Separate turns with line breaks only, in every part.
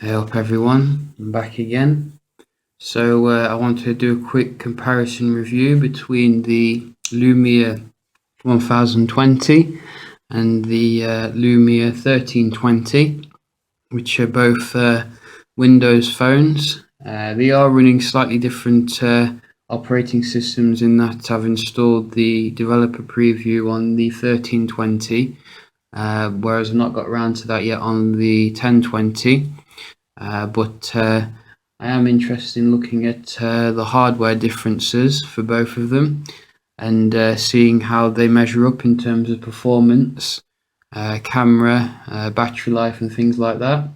Hey up everyone, I'm back again. So I want to do a quick comparison review between the Lumia 1020 and the Lumia 1320, which are both Windows phones. They are running slightly different operating systems in that I've installed the developer preview on the 1320, whereas I've not got around to that yet on the 1020. But I am interested in looking at the hardware differences for both of them and seeing how they measure up in terms of performance, camera, battery life and things like that.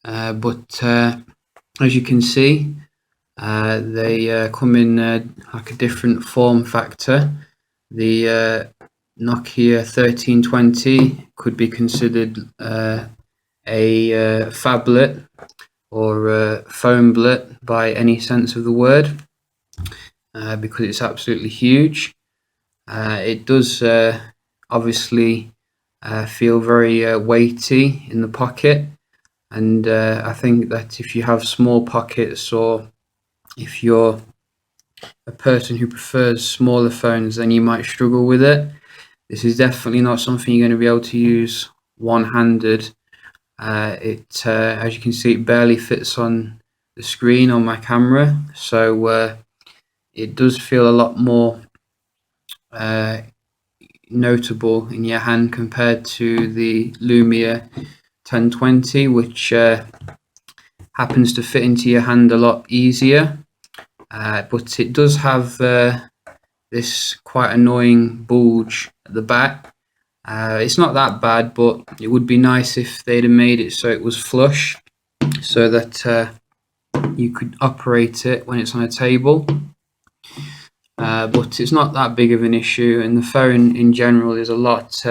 But as you can see, they come in like a different form factor. The Nokia 1320 could be considered a phablet or a phonelet by any sense of the word, because it's absolutely huge. It does obviously feel very weighty in the pocket, and I think that if you have small pockets, or if you're a person who prefers smaller phones, then you might struggle with it. This is definitely not something you're going to be able to use one-handed. As you can see, it barely fits on the screen on my camera, so it does feel a lot more notable in your hand compared to the Lumia 1020, which happens to fit into your hand a lot easier, but it does have this quite annoying bulge at the back. It's not that bad, but it would be nice if they'd have made it so it was flush, so that you could operate it when it's on a table. But it's not that big of an issue, and the phone in general is a lot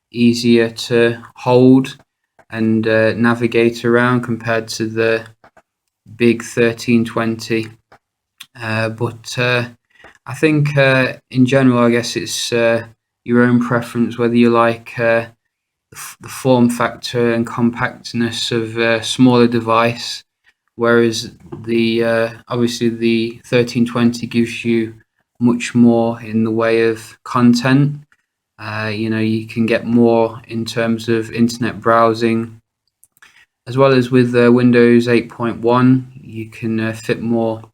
easier to hold and navigate around compared to the big 1320. But I think in general, I guess it's your own preference whether you like the form factor and compactness of a smaller device, whereas the obviously the 1320 gives you much more in the way of content. You can get more in terms of internet browsing, as well as with Windows 8.1 you can fit more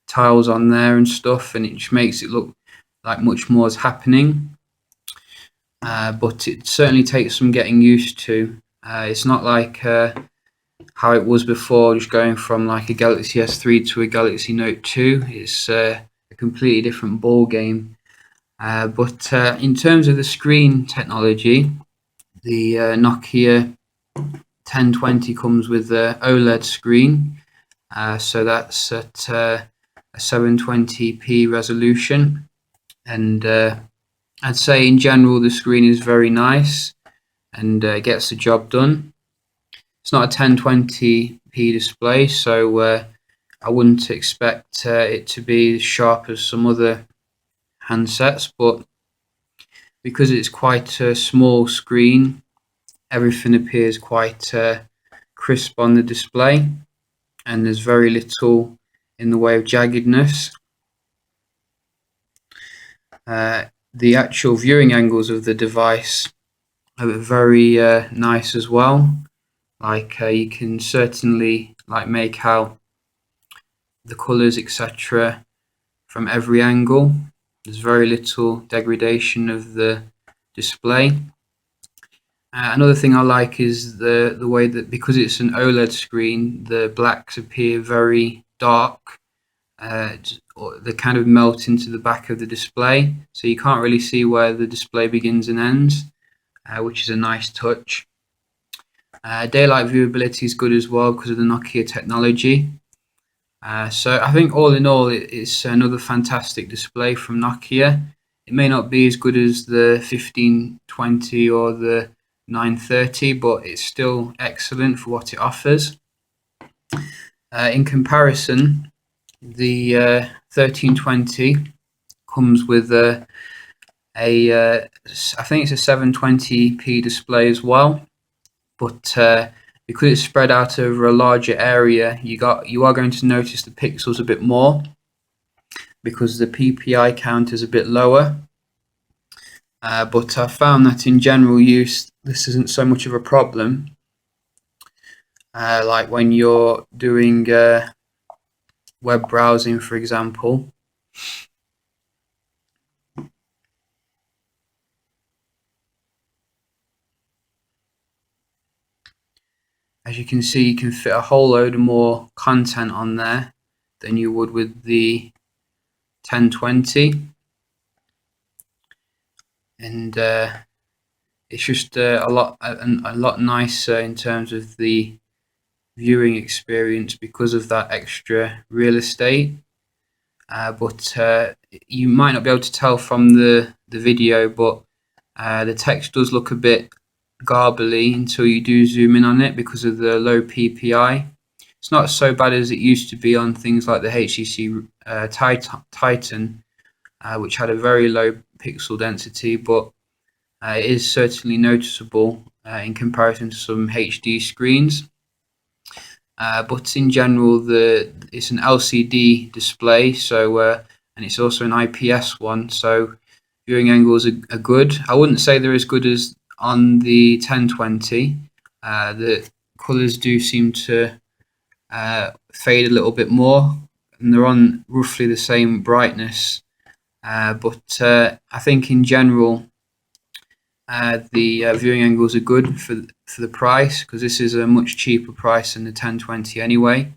tiles on there and stuff, and it just makes it look like much more is happening. But it certainly takes some getting used to. It's not like how it was before, just going from like a Galaxy S3 to a Galaxy Note 2. It's a completely different ball game. But in terms of the screen technology, the Nokia 1020 comes with an OLED screen, so that's at a 720p resolution, and I'd say in general the screen is very nice and gets the job done. It's not a 1020p display, so I wouldn't expect it to be as sharp as some other handsets, but because it's quite a small screen, everything appears quite crisp on the display, and there's very little in the way of jaggedness. The actual viewing angles of the device are very nice as well. Like you can certainly make out the colours, etc., from every angle. There's very little degradation of the display. Another thing I like is the way that, because it's an OLED screen, the blacks appear very dark. They kind of melt into the back of the display, so you can't really see where the display begins and ends, which is a nice touch. Daylight viewability is good as well because of the Nokia technology. So I think all in all, it's another fantastic display from Nokia. It may not be as good as the 1520 or the 930, but it's still excellent for what it offers. In comparison, the 1320 comes with I think it's a 720p display as well, but because it's spread out over a larger area, you are going to notice the pixels a bit more because the PPI count is a bit lower. But I found that in general use, this isn't so much of a problem. Like when you're doing web browsing, for example. As you can see, you can fit a whole load more content on there than you would with the 1020, and it's just a lot nicer in terms of the viewing experience because of that extra real estate. But you might not be able to tell from the video, but the text does look a bit garbly until you do zoom in on it because of the low PPI. It's not so bad as it used to be on things like the HTC Titan, which had a very low pixel density, but it is certainly noticeable in comparison to some HD screens. But in general, it's an LCD display, so and it's also an IPS one, so viewing angles are good. I wouldn't say they're as good as on the 1020. The colours do seem to fade a little bit more, and they're on roughly the same brightness. But I think in general, the viewing angles are good for the price, because this is a much cheaper price than the 1020 anyway.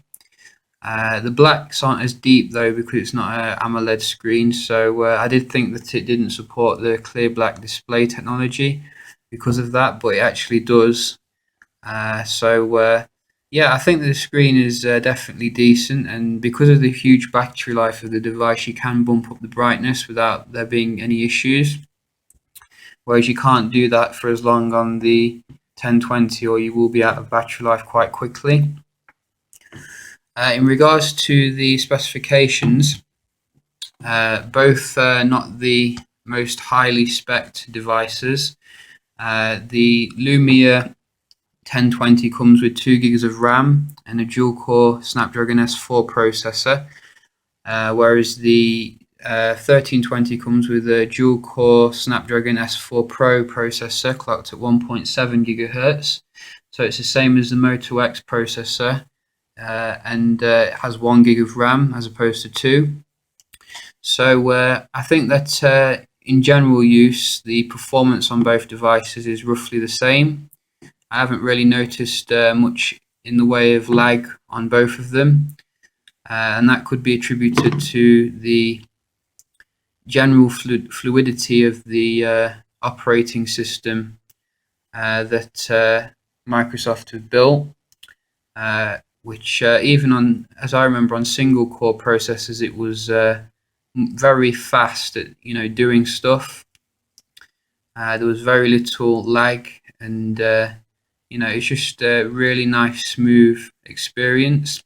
The blacks aren't as deep though because it's not an AMOLED screen, so I did think that it didn't support the clear black display technology because of that, but it actually does. Yeah, I think the screen is definitely decent, and because of the huge battery life of the device, you can bump up the brightness without there being any issues, whereas you can't do that for as long on the 1020, or you will be out of battery life quite quickly. In regards to the specifications, both not the most highly spec'd devices. The Lumia 1020 comes with 2 gigs of RAM and a dual-core Snapdragon S4 processor, whereas the 1320 comes with a dual-core Snapdragon S4 Pro processor clocked at 1.7 GHz. So it's the same as the Moto X processor, and it has 1 gig of RAM as opposed to 2. So I think that in general use, the performance on both devices is roughly the same. I haven't really noticed much in the way of lag on both of them, and that could be attributed to the general fluidity of the operating system that Microsoft have built, which even on, as I remember, on single core processors, it was very fast at doing stuff. There was very little lag, and it's just a really nice smooth experience.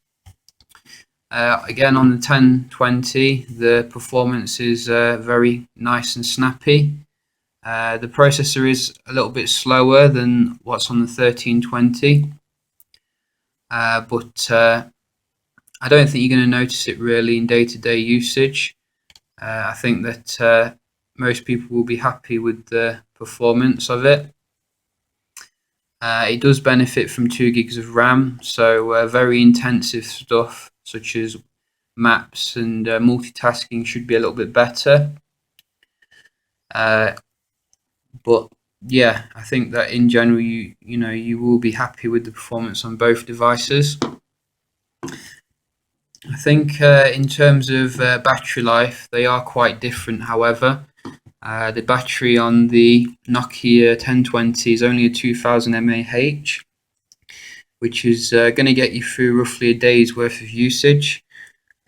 Again, on the 1020, the performance is very nice and snappy. The processor is a little bit slower than what's on the 1320, but I don't think you're going to notice it really in day-to-day usage. I think that most people will be happy with the performance of it. It does benefit from 2 gigs of RAM, so very intensive stuff such as maps and multitasking should be a little bit better. But yeah, I think that in general you will be happy with the performance on both devices. I think in terms of battery life, they are quite different, however. The battery on the Nokia 1020 is only a 2000 mAh, which is going to get you through roughly a day's worth of usage.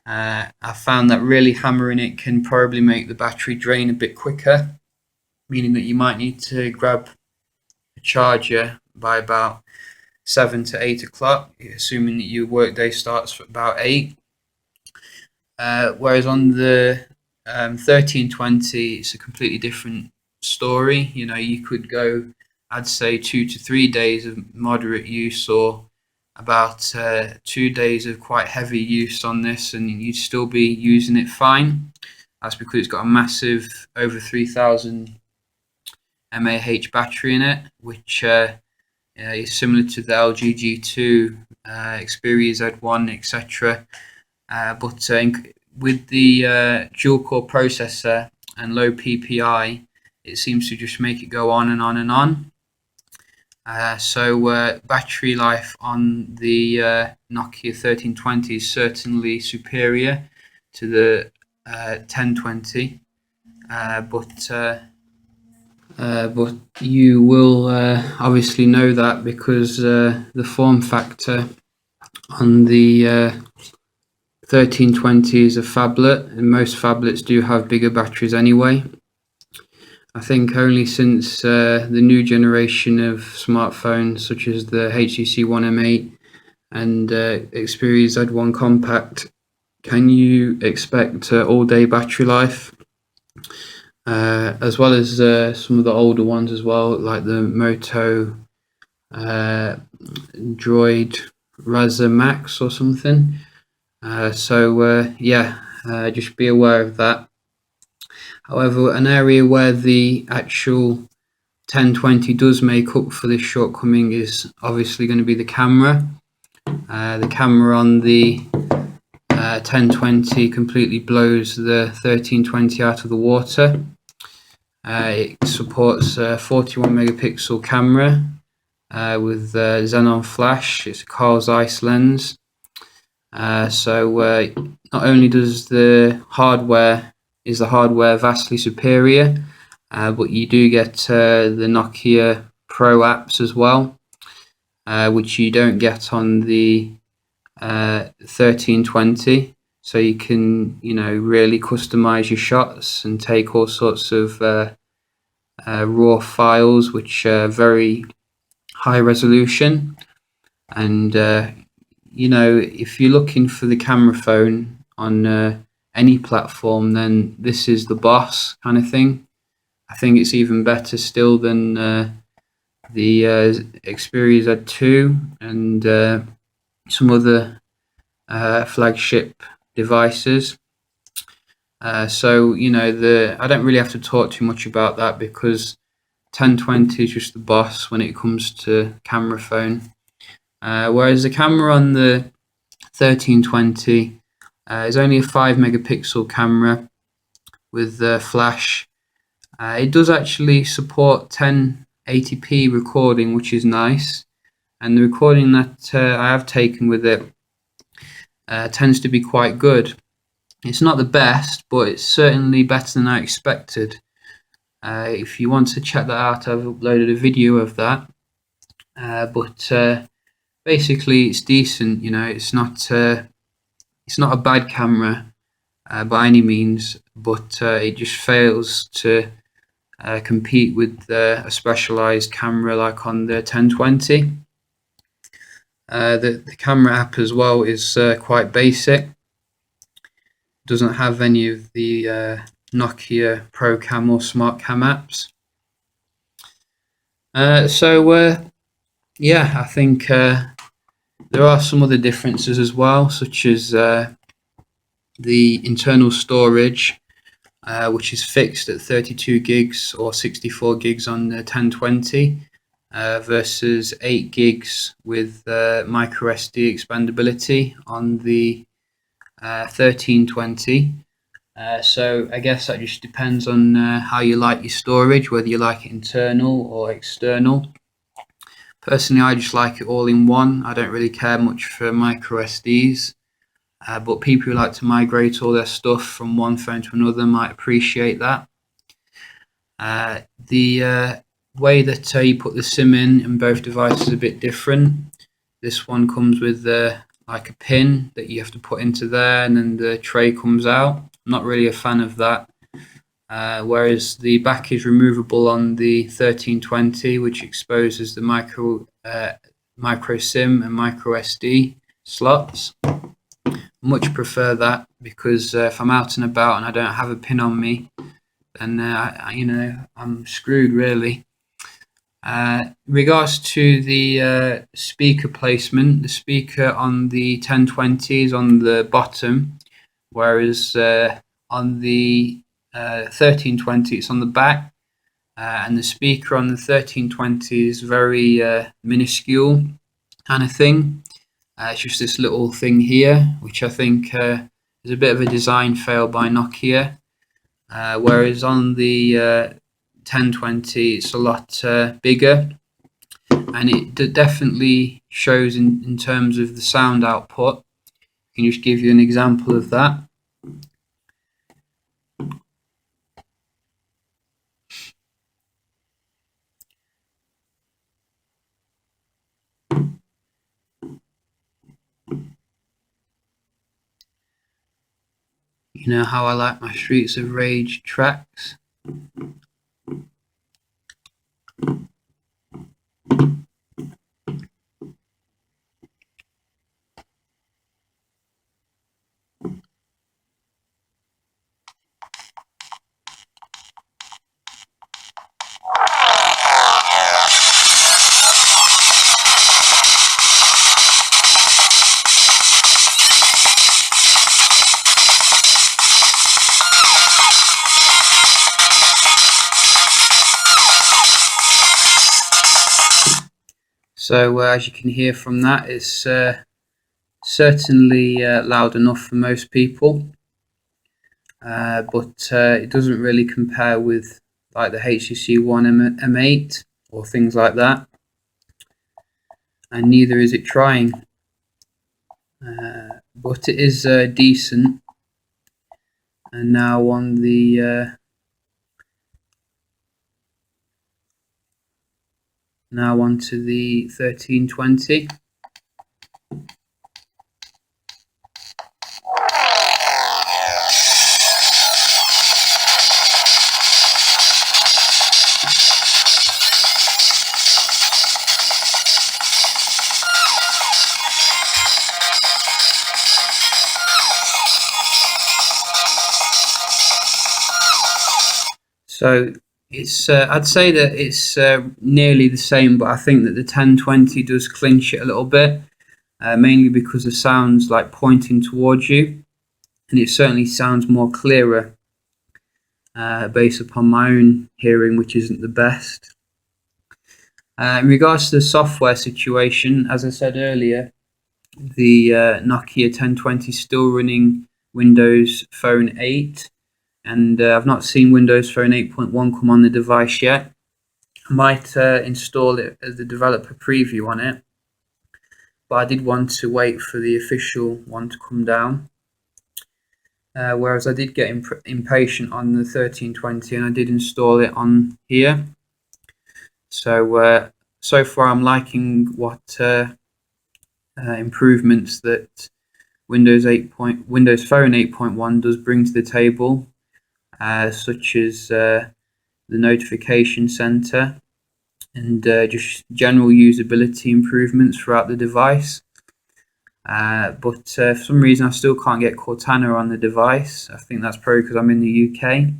I found that really hammering it can probably make the battery drain a bit quicker, meaning that you might need to grab a charger by about 7 to 8 o'clock, assuming that your workday starts at about 8. Whereas on the 1320, it's a completely different story. You could go I'd say 2 to 3 days of moderate use, or about 2 days of quite heavy use on this, and you'd still be using it fine. That's because it's got a massive over 3000 mAh battery in it, which is similar to the LG G2, Xperia Z1, etc. But with the dual core processor and low PPI, it seems to just make it go on and on and on. So battery life on the Nokia 1320 is certainly superior to the 1020, but you will obviously know that because the form factor on the 1320 is a phablet, and most phablets do have bigger batteries anyway. I think only since the new generation of smartphones such as the HTC One M8 and Xperia Z1 Compact can you expect all-day battery life, as well as some of the older ones as well, like the Moto Droid Razer Max or something. Just be aware of that. However, an area where the actual 1020 does make up for this shortcoming is obviously going to be the camera. The camera on the 1020 completely blows the 1320 out of the water. It supports a 41 megapixel camera with xenon flash. It's a Carl Zeiss lens. So not only does the hardware vastly superior, but you do get the Nokia Pro apps as well, which you don't get on the 1320. So you can, really customize your shots and take all sorts of raw files, which are very high resolution. And if you're looking for the camera phone on any platform, then this is the boss kind of thing. I think it's even better still than the Xperia Z2 and some other flagship devices. I don't really have to talk too much about that because 1020 is just the boss when it comes to camera phone. Whereas the camera on the 1320 is only a 5 megapixel camera with flash. It does actually support 1080p recording, which is nice, and the recording that I have taken with it tends to be quite good. It's not the best, but it's certainly better than I expected. If you want to check that out, I've uploaded a video of that. But basically, it's decent. It's not a bad camera by any means, but it just fails to compete with a specialized camera like on the 1020. The camera app as well is quite basic. Doesn't have any of the Nokia Pro Cam or Smart Cam apps. I think there are some other differences as well, such as the internal storage, which is fixed at 32 gigs or 64 gigs on the 1020 versus 8 gigs with micro SD expandability on the 1320. So I guess that just depends on how you like your storage, whether you like it internal or external. Personally, I just like it all in one. I don't really care much for micro SDs, but people who like to migrate all their stuff from one phone to another might appreciate that. The way that you put the SIM in both devices is a bit different. This one comes with like a pin that you have to put into there, and then the tray comes out. I'm not really a fan of that. Whereas the back is removable on the 1320, which exposes the micro SIM and micro SD slots. Much prefer that because if I'm out and about and I don't have a pin on me, then I'm screwed really. In regards to the speaker placement, the speaker on the 1020 is on the bottom, whereas on the 1320 it's on the back, and the speaker on the 1320 is very minuscule kind of thing. It's just this little thing here, which I think is a bit of a design fail by Nokia. Whereas on the 1020 it's a lot bigger, and it definitely shows in terms of the sound output. I can just give you an example of that. You know how I like my Streets of Rage tracks. So as you can hear from that, it's certainly loud enough for most people, but it doesn't really compare with like the HTC One M8 or things like that, and neither is it trying, but it is decent. And now on the now onto the 1320. So it's I'd say that it's nearly the same, but I think that the 1020 does clinch it a little bit, mainly because the sound's like pointing towards you, and it certainly sounds more clearer based upon my own hearing, which isn't the best. In regards to the software situation, as I said earlier, the Nokia 1020 is still running Windows Phone 8. And I've not seen Windows Phone 8.1 come on the device yet. I might install it as the developer preview on it, but I did want to wait for the official one to come down. Whereas I did get impatient on the 1320, and I did install it on here. So so far I'm liking what improvements that Windows Phone 8.1 does bring to the table. Such as the notification center and just general usability improvements throughout the device. But for some reason I still can't get Cortana on the device. I think that's probably because I'm in the UK.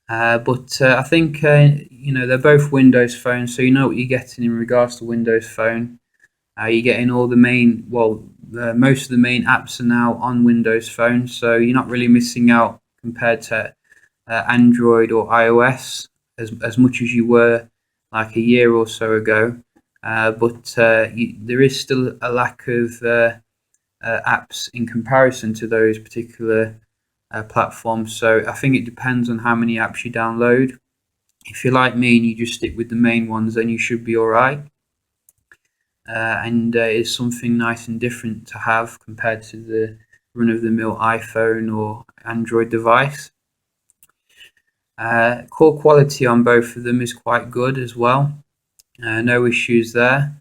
But I think you know, they're both Windows phones, so you know what you're getting in regards to Windows Phone. You're getting all the main, most of the main apps are now on Windows Phone, so you're not really missing out compared to Android or iOS as much as you were like a year or so ago. But there is still a lack of apps in comparison to those particular platforms. So I think it depends on how many apps you download. If you're like me and you just stick with the main ones, then you should be alright. And it's something nice and different to have compared to the run-of-the-mill iPhone or Android device. Core quality on both of them is quite good as well. No issues there.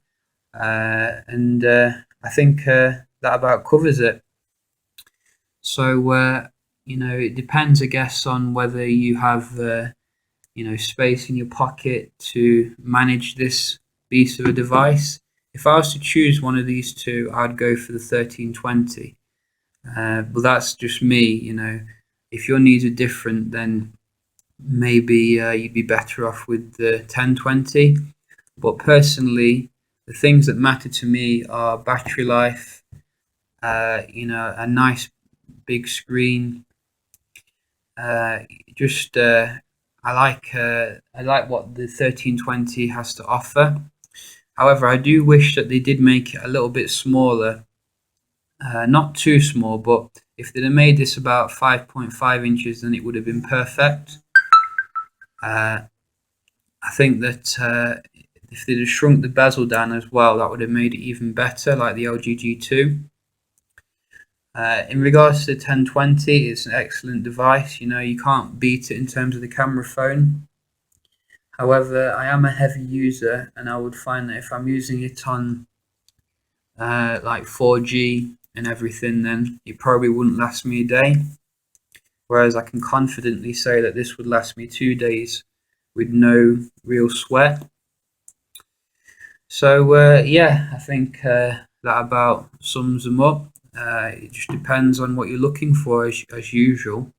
And I think that about covers it. So you know, it depends, I guess, on whether you have you know, space in your pocket to manage this beast of a device. If I was to choose one of these two, I'd go for the 1320. But that's just me, you know. If your needs are different, then maybe you'd be better off with the 1020. But personally, the things that matter to me are battery life, a nice big screen. Just I like what the 1320 has to offer. However, I do wish that they did make it a little bit smaller. Not too small, but if they'd have made this about 5.5 inches, then it would have been perfect. I think that if they'd have shrunk the bezel down as well, that would have made it even better, like the LG G2. In regards to the 1020, it's an excellent device. You can't beat it in terms of the camera phone. However, I am a heavy user, and I would find that if I'm using it on like 4G and everything, then it probably wouldn't last me a day. Whereas I can confidently say that this would last me 2 days with no real sweat. So yeah, I think that about sums them up. It just depends on what you're looking for, as usual.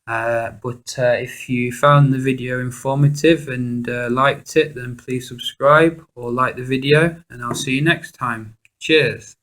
But if you found the video informative and liked it, then please subscribe or like the video, and I'll see you next time. Cheers.